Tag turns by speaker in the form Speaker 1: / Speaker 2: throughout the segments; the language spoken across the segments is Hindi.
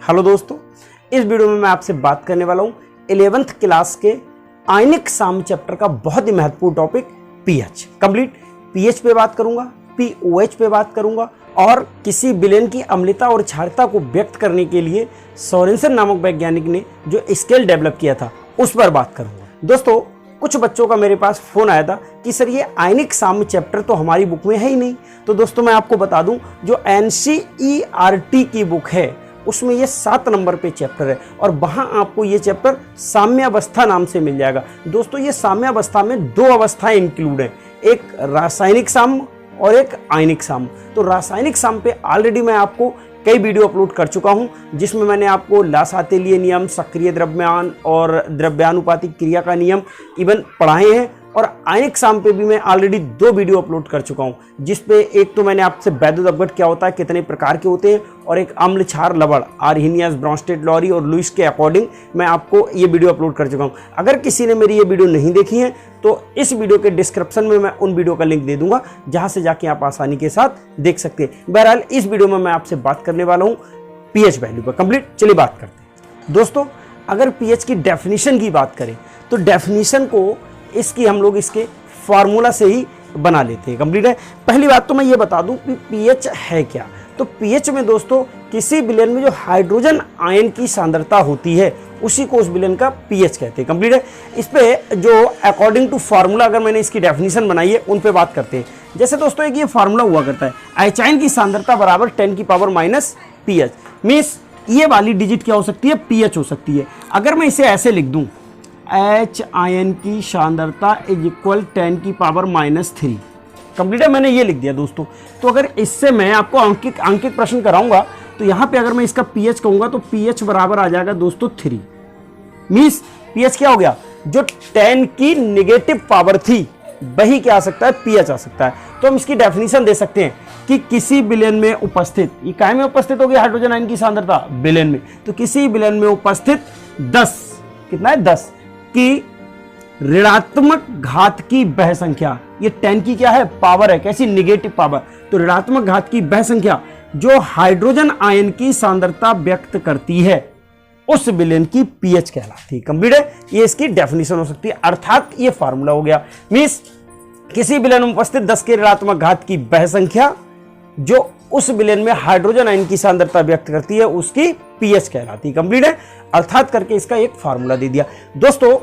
Speaker 1: हेलो दोस्तों, इस वीडियो में मैं आपसे बात करने वाला हूं 11th क्लास के आयनिक साम्य चैप्टर का बहुत ही महत्वपूर्ण टॉपिक पीएच। कंप्लीट पीएच पे बात करूंगा, पीओएच पे बात करूंगा और किसी विलेन की अम्लता और क्षारता को व्यक्त करने के लिए सोरेनसन नामक वैज्ञानिक ने जो स्केल डेवलप किया था उस पर बात करूंगा। दोस्तों, कुछ बच्चों का मेरे पास फोन आया था कि सर ये आयनिक साम्य चैप्टर तो हमारी बुक में है ही नहीं। तो दोस्तों मैं आपको बता दूं, जो एनसीईआरटी की बुक है उसमें ये 7 नंबर पे चैप्टर है और वहां आपको ये चैप्टर साम्यावस्था नाम से मिल जाएगा। दोस्तों ये साम्यावस्था में 2 अवस्थाएं इंक्लूड हैं, एक रासायनिक साम्य और एक आयनिक साम्य। तो रासायनिक साम्य पे ऑलरेडी मैं आपको कई वीडियो अपलोड कर चुका हूं, जिसमें मैंने आपको लासातेलीय नियम, सक्रिय द्रव्यमान और द्रव्यानुपातिक क्रिया का नियम इवन पढ़ाए हैं। और आयनिक साम्य पे भी मैं ऑलरेडी 2 वीडियो अपलोड कर चुका हूं, जिसपे एक तो मैंने आपसे वैद्युत अपघट क्या होता है, कितने प्रकार के होते हैं, और एक अम्ल क्षार लवण आर्हेनियस, ब्रॉन्स्टेड, लॉरी और लुईस के अकॉर्डिंग मैं आपको ये वीडियो अपलोड कर चुका हूं। अगर किसी ने मेरी ये वीडियो नहीं देखी है तो इस वीडियो के डिस्क्रिप्शन में मैं उन वीडियो का लिंक दे दूंगा, जहां से जाके आप आसानी के साथ देख सकते हैं। बहरहाल इस वीडियो में मैं आपसे बात करने वाला हूं पीएच वैल्यू पर। कंप्लीट चलिए बात करते हैं। दोस्तों अगर पीएच की डेफिनेशन की बात करें तो डेफिनेशन को इसकी हम लोग इसके फार्मूला से ही बना लेते हैं। कंप्लीट है। पहली बात तो मैं ये बता दूं कि पीएच है क्या। तो पीएच में दोस्तों किसी विलेन में जो हाइड्रोजन आयन की सांद्रता होती है उसी को उस विलेन का पीएच कहते हैं। कंप्लीट है। इस पे जो अकॉर्डिंग टू फार्मूला अगर मैंने इसकी डेफिनेशन बनाई है उन पे बात करते हैं। जैसे दोस्तों एक ये फार्मूला हुआ करता है, एचाइन की सांद्रता बराबर 10⁻⁻ पीएच। मीन्स ये वाली डिजिट क्या हो सकती है, पीएच हो सकती है। अगर मैं इसे ऐसे लिख दूं, एच आयन की सांद्रता इज इक्वल 10⁻³ कंप्लीट है। मैंने ये लिख दिया दोस्तों। तो अगर इससे मैं आपको अंकित प्रश्न कराऊंगा तो यहां पे अगर मैं इसका पीएच कहूंगा तो पीएच बराबर आ जाएगा दोस्तों 3। मींस पीएच क्या हो गया, जो 10 की नेगेटिव पावर थी वही क्या आ सकता है, पीएच आ सकता है। तो हम इसकी डेफिनेशन दे सकते हैं कि किसी विलेन में उपस्थित, ये काय में उपस्थित होगी हाइड्रोजन आयन की सांद्रता, विलेन में। तो किसी विलेन में उपस्थित 10, कितना है 10 की ऋणात्मक घात की वह संख्या, ये 10 की क्या है, पावर है, कैसी, नेगेटिव पावर। तो ऋणात्मक घात की वह संख्या जो हाइड्रोजन आयन की सांद्रता व्यक्त करती है उस विलेन की पीएच कहलाती है। कंप्लीट है। ये इसकी डेफिनेशन हो सकती है, अर्थात ये फार्मूला हो गया। मींस किसी विलेन में उपस्थित 10 के ऋणात्मक घात की वह संख्या जो उस विलेन में हाइड्रोजन आयन की सांद्रता व्यक्त करती है उसकी पीएच कहलाती है। कंप्लीट है। अर्थात करके इसका एक फार्मूला दे दिया। दोस्तों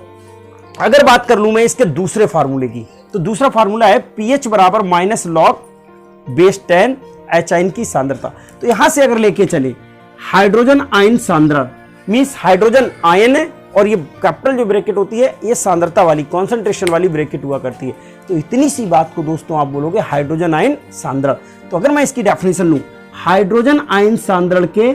Speaker 1: अगर बात कर लूं मैं इसके दूसरे फार्मूले की, तो दूसरा फार्मूला है पीएच बराबर -log⁻10 एच आयन की सांद्रता। तो यहां से अगर लेके चले हाइड्रोजन आयन सांद्रण, मींस हाइड्रोजन आयन है और ये कैपिटल जो ब्रैकेट होती है ये सांद्रता वाली, कॉन्सेंट्रेशन वाली ब्रैकेट हुआ करती है। तो इतनी सी बात को दोस्तों आप बोलोगे हाइड्रोजन आयन सांद्रण। तो अगर मैं इसकी डेफिनेशन लूं, हाइड्रोजन आयन सांद्रण के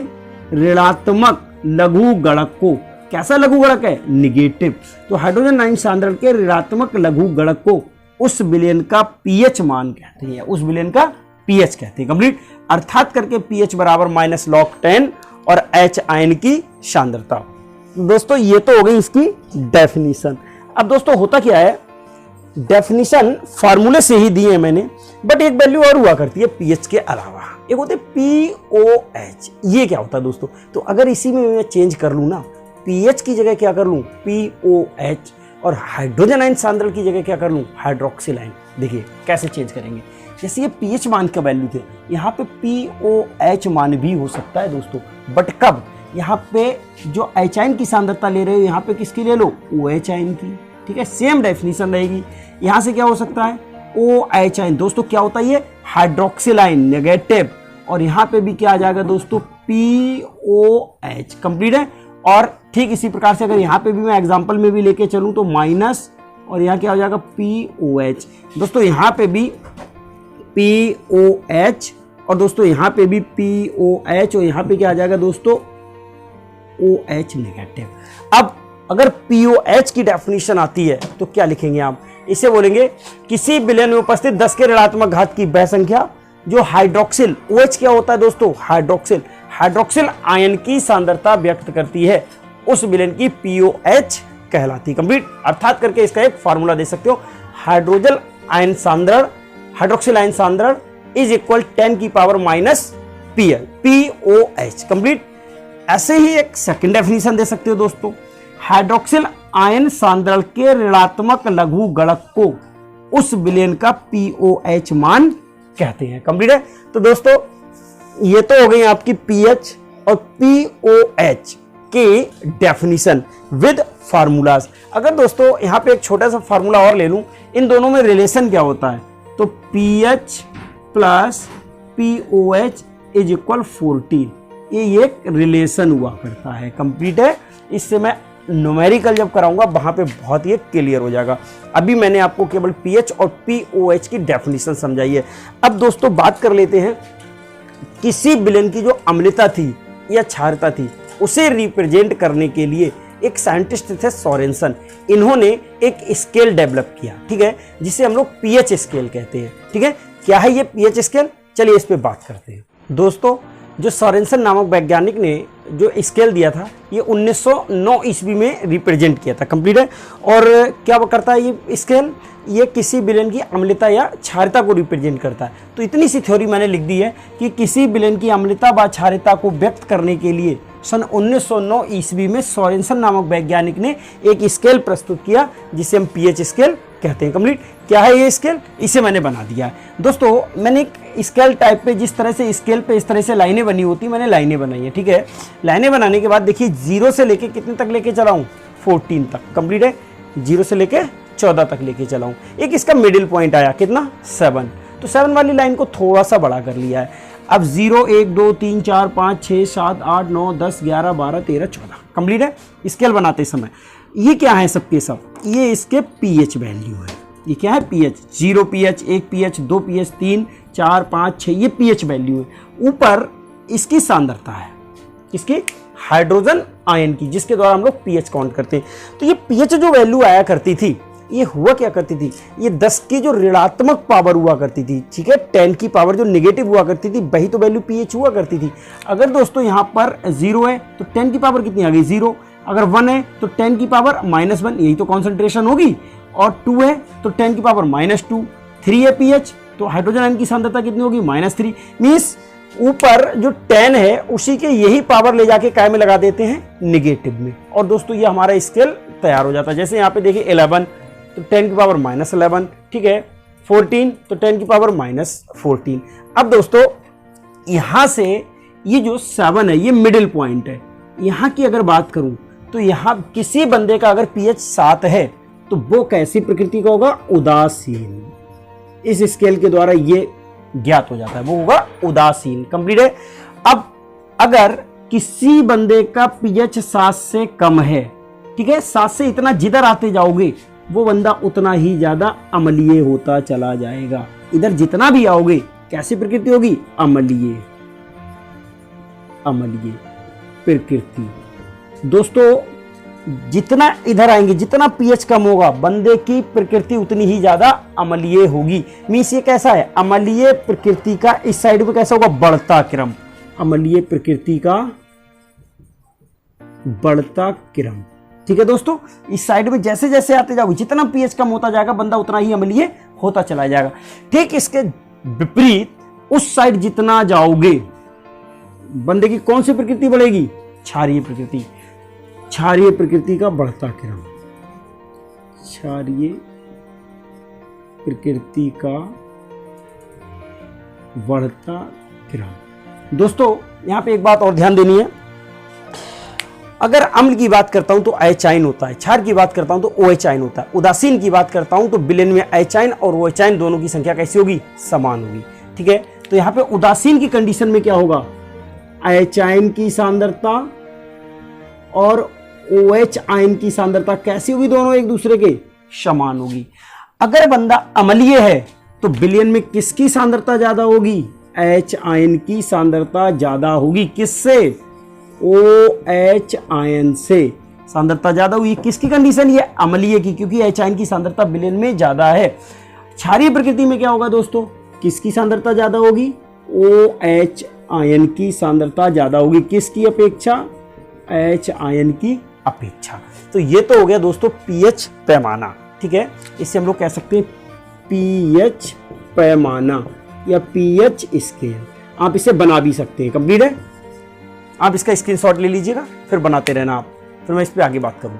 Speaker 1: ऋणात्मक लघु गणक को, कैसा लघु गणक है, निगेटिव। तो हाइड्रोजन आयन सांद्रण के ऋणात्मक लघु गणक को उस विलेन का पीएच मान कहते हैं, उस विलेन का पीएच कहते हैं। कंप्लीट। अर्थात करके पीएच बराबर -log⁻10 और एच आयन की सांद्रता। दोस्तों ये तो हो गई इसकी डेफिनेशन। अब दोस्तों होता क्या है, डेफिनेशन फार्मूले से ही दी है मैंने, बट एक वैल्यू और हुआ करती है पीएच के अलावा, एक होते पीओएच। ये क्या होता है दोस्तों, तो अगर इसी में मैं चेंज कर लूं ना, पीएच की जगह क्या कर लूं, पीओएच, और हाइड्रोजन आयन सांद्रण की जगह क्या कर लूं, हाइड्रोक्सिल आयन। देखिए कैसे चेंज करेंगे। जैसे ये पीएच मान का वैल्यू थे, यहाँ पे पीओएच मान भी हो सकता है दोस्तों, बट कब, यहाँ पे जो एच आयन की सांद्रता ले रहे हो यहाँ पे किसकी ले लो, ओएच आयन की। ठीक है, सेम डेफिनेशन रहेगी। यहाँ से क्या हो सकता है, ओएच आयन। दोस्तों क्या होता है, ये हाइड्रोक्सिल आयन नेगेटिव, और यहाँ पे भी क्या आ जाएगा दोस्तों, पीओएच। कंप्लीट है। और ठीक इसी प्रकार से अगर यहाँ पे भी मैं एग्जांपल में भी लेके चलूं तो माइनस, और यहाँ क्या हो जाएगा, पीओएच। दोस्तों यहाँ पे भी पीओएच, और दोस्तों यहाँ पे भी पीओएच, और यहाँ पे क्या आ जाएगा दोस्तों, ओएच नेगेटिव। अब अगर पीओएच की डेफिनेशन आती है तो क्या लिखेंगे आप, इसे बोलेंगे किसी विलेन में उपस्थित 10 के ऋणात्मक घात की वह संख्या जो हाइड्रोक्सिल, ओएच क्या होता है दोस्तों, हाइड्रोक्सिल आयन की सांद्रता व्यक्त करती है उस विलेन की पीओएच कहलाती है। कंप्लीट। अर्थात करके इसका एक फार्मूला दे सकते हो, हाइड्रोजन आयन सांद्रण, हाइड्रोक्सिल आयन सांद्रण is equal 10⁻⁻PL, POH। Complete. ऐसे ही एक सेकंड डेफिनेशन दे सकते हो दोस्तों, हाइड्रोक्सिल आयन सांद्रण के ऋणात्मक लघु गणक को उस विलयन का पीओएच मान कहते हैं। कंप्लीट है। तो दोस्तों ये तो हो गई आपकी पीएच और पीओएच के डेफिनेशन विद फार्मूलाज। अगर दोस्तों यहां पे एक छोटा सा फार्मूला और ले लूं, इन दोनों में रिलेशन क्या होता है, तो pH plus pOH is equal 14, ये एक रिलेशन हुआ करता है। कंप्लीट है। इससे मैं न्यूमेरिकल जब कराऊंगा वहां पे बहुत ही क्लियर हो जाएगा। अभी मैंने आपको केवल पीएच और पीओएच की डेफिनेशन समझाई है। अब दोस्तों बात कर लेते हैं किसी विलयन की जो अम्लता थी या क्षारता थी उसे रिप्रेजेंट करने के लिए एक साइंटिस्ट थे सोरेनसन। इन्होंने एक स्केल डेवलप किया, ठीक है, जिसे हम लोग पीएच स्केल कहते हैं। ठीक है, क्या है ये पीएच स्केल, चलिए इस पे बात करते हैं। दोस्तों जो सोरेनसन नामक वैज्ञानिक ने जो स्केल दिया था ये 1909 ईस्वी में रिप्रेजेंट किया था। कंप्लीट है। और क्या वो करता है ये स्केल, ये किसी विलयन की अम्लता या क्षारता को रिप्रेजेंट करता है। तो इतनी सी थ्योरी मैंने लिख दी है कि किसी विलयन की अम्लता व क्षारता को व्यक्त करने के लिए सन 1909 ईस्वी में सोरेनसन नामक वैज्ञानिक ने एक स्केल प्रस्तुत किया जिसे हम पीएच स्केल कहते हैं। कंप्लीट। क्या है ये स्केल, इसे मैंने बना दिया है। दोस्तों मैंने एक स्केल टाइप पे जिस तरह से स्केल पे इस तरह से लाइनें बनी होती, मैंने लाइनें बनाई है। ठीक है, लाइनें बनाने के बाद देखिए 0 से लेके कितने तक लेके चला हूँ, 14 तक। कंप्लीट है। 0 से लेके 14 तक लेके चला हूँ। एक इसका मिडिल पॉइंट आया कितना, 7। तो 7 वाली लाइन को थोड़ा सा बड़ा कर लिया है। अब 0 1 2 3 4 5 6 7 8 9 10 11 12 13 14। कंप्लीट है। स्केल बनाते समय ये क्या है सबके सब, ये इसके पीएच वैल्यू है। ये क्या है, पीएच। 0 पीएच, 1 पीएच, 2 पीएच, 3 4 5 6, ये पीएच वैल्यू है। ऊपर इसकी सांद्रता है, इसकी हाइड्रोजन आयन की, जिसके द्वारा हम लोग पीएच काउंट करते हैं। तो ये पीएच जो वैल्यू आया करती थी, ये हुआ क्या करती थी, ये 10 की जो ऋणात्मक पावर हुआ करती थी, ठीक है, 10 की पावर जो नेगेटिव हुआ करती थी, वही तो वैल्यू पीएच हुआ करती थी। अगर दोस्तों यहाँ पर 0 है तो 10 की पावर कितनी आ गई, 0। अगर 1 है तो 10 की पावर -1, यही तो कॉन्सेंट्रेशन होगी। और 2 है तो 10 की पावर -2। 3 है पीएच तो हाइड्रोजन आयन की सांद्रता कितनी होगी, -3। मीन्स ऊपर जो 10 है उसी के यही पावर ले जाके काय में लगा देते हैं, निगेटिव में। और दोस्तों ये हमारा स्केल तैयार हो जाता है। जैसे यहाँ पे देखिए 11 तो 10 की पावर -11, ठीक है। 14 तो 10 की पावर -14। अब दोस्तों यहां से ये जो 7 है ये मिडिल पॉइंट है। यहां की अगर बात करूं तो यहां किसी बंदे का अगर पीएच 7 है तो वो कैसी प्रकृति का होगा, उदासीन। इस स्केल के द्वारा ये ज्ञात हो जाता है, वो होगा उदासीन। कंप्लीट है। अब अगर किसी बंदे का पीएच 7 से कम है, ठीक है, 7 से इतना जिधर आते जाओगे वो बंदा उतना ही ज्यादा अम्लीय होता चला जाएगा। इधर जितना भी आओगे कैसी प्रकृति होगी, अम्लीय, अम्लीय प्रकृति। दोस्तों जितना इधर आएंगे, जितना पीएच कम होगा, बंदे की प्रकृति उतनी ही ज्यादा अम्लीय होगी। मीन्स ये कैसा है, अम्लीय प्रकृति का इस साइड में कैसा होगा, बढ़ता क्रम। अम्लीय प्रकृति का बढ़ता क्रम, ठीक है दोस्तों। इस साइड में जैसे जैसे आते जाओगे, जितना पीएच कम होता जाएगा बंदा उतना ही अम्लीय होता चला जाएगा। ठीक इसके विपरीत उस साइड जितना जाओगे बंदे की कौन सी प्रकृति बढ़ेगी, क्षारीय प्रकृति। क्षारीय प्रकृति का बढ़ता क्रम, क्षारीय प्रकृति का बढ़ता क्रम। दोस्तों यहां पे एक बात और ध्यान देनी है, अगर अम्ल की बात करता हूं तो एच आयन होता है, क्षार की बात करता हूं तो OH आयन होता है, उदासीन की बात करता हूं तो विलयन में H आयन और OH आयन दोनों की संख्या कैसी होगी, समान होगी। ठीक है, तो यहां पे उदासीन की कंडीशन में क्या होगा, H आयन की सांद्रता और OH आयन की सांद्रता कैसी होगी, दोनों एक दूसरे के समान होगी। अगर बंदा अम्लीय है तो विलयन में किसकी सांद्रता ज्यादा होगी, H आयन की सांद्रता ज्यादा होगी। किससे, OH आयन से सांद्रता ज्यादा हुई। किसकी कंडीशन, ये अम्लीय की, क्योंकि H आयन की सांद्रता विलयन में ज्यादा है। क्षारीय प्रकृति में क्या होगा दोस्तों, किसकी सांद्रता ज्यादा होगी, OH आयन की सांद्रता ज्यादा होगी। किसकी अपेक्षा, H आयन की अपेक्षा। तो ये तो हो गया दोस्तों पीएच पैमाना। ठीक है, इसे हम लोग कह सकते हैं पीएच पैमाना या पीएच स्केल, आप इसे बना भी सकते हैं। कंप्लीट है। आप इसका स्क्रीनशॉट ले लीजिएगा, फिर बनाते रहना आप, फिर मैं इस पर आगे बात करूँ।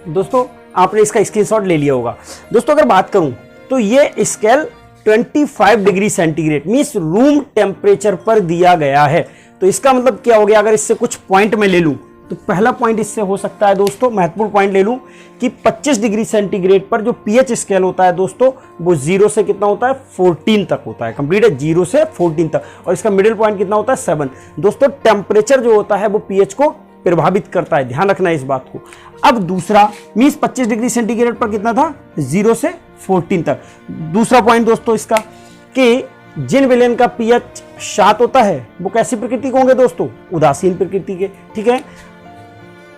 Speaker 1: दोस्तों आपने इसका स्क्रीनशॉट ले लिया होगा। दोस्तों अगर बात करूं तो ये scale 25 degree centigrade means room temperature पर दिया गया है। तो इसका मतलब क्या हो गया, अगर इससे कुछ पॉइंट में ले लूं तो पहला पॉइंट इससे हो सकता है दोस्तों, महत्वपूर्ण पॉइंट ले लूं कि 25 डिग्री सेंटीग्रेड पर जो पीएच स्केल होता है दोस्तों वो 0 से कितना होता है 14 तक होता है। कंप्लीट है, 0 से 14 तक। और इसका मिडिल पॉइंट कितना होता है 7। दोस्तों टेम्परेचर जो होता है वो पीएच को प्रभावित करता है, ध्यान रखना है इस बात को। अब दूसरा मीन्स 25 डिग्री सेंटीग्रेड पर कितना था 0 से 14 तक। दूसरा पॉइंट दोस्तों इसका कि जिन विलेन का पीएच 7 होता है वो कैसी प्रकृति के होंगे दोस्तों, उदासीन प्रकृति के। ठीक है।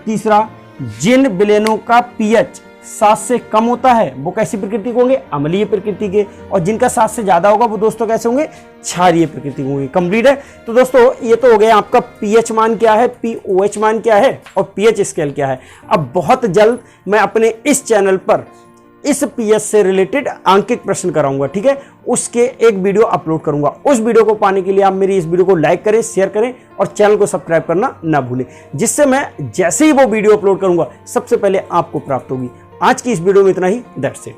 Speaker 1: तीसरा, जिन विलेनों का पीएच 7 से कम होता है वो कैसी प्रकृति के होंगे, अम्लीय प्रकृति के। और जिनका 7 से ज्यादा होगा वो दोस्तों कैसे होंगे, क्षारीय प्रकृति के होंगे। कंप्लीट है। तो दोस्तों ये तो हो गया आपका पीएच मान क्या है, पीओएच मान क्या है और पीएच स्केल क्या है। अब बहुत जल्द मैं अपने इस चैनल पर इस पीएच से रिलेटेड आंकिक प्रश्न कराऊंगा। ठीक है, उसके एक वीडियो अपलोड करूंगा। उस वीडियो को पाने के लिए आप मेरी इस वीडियो को लाइक करें, शेयर करें और चैनल को सब्सक्राइब करना ना भूलें, जिससे मैं जैसे ही वो वीडियो अपलोड करूंगा सबसे पहले आपको प्राप्त होगी। आज की इस वीडियो में इतना ही। That's it.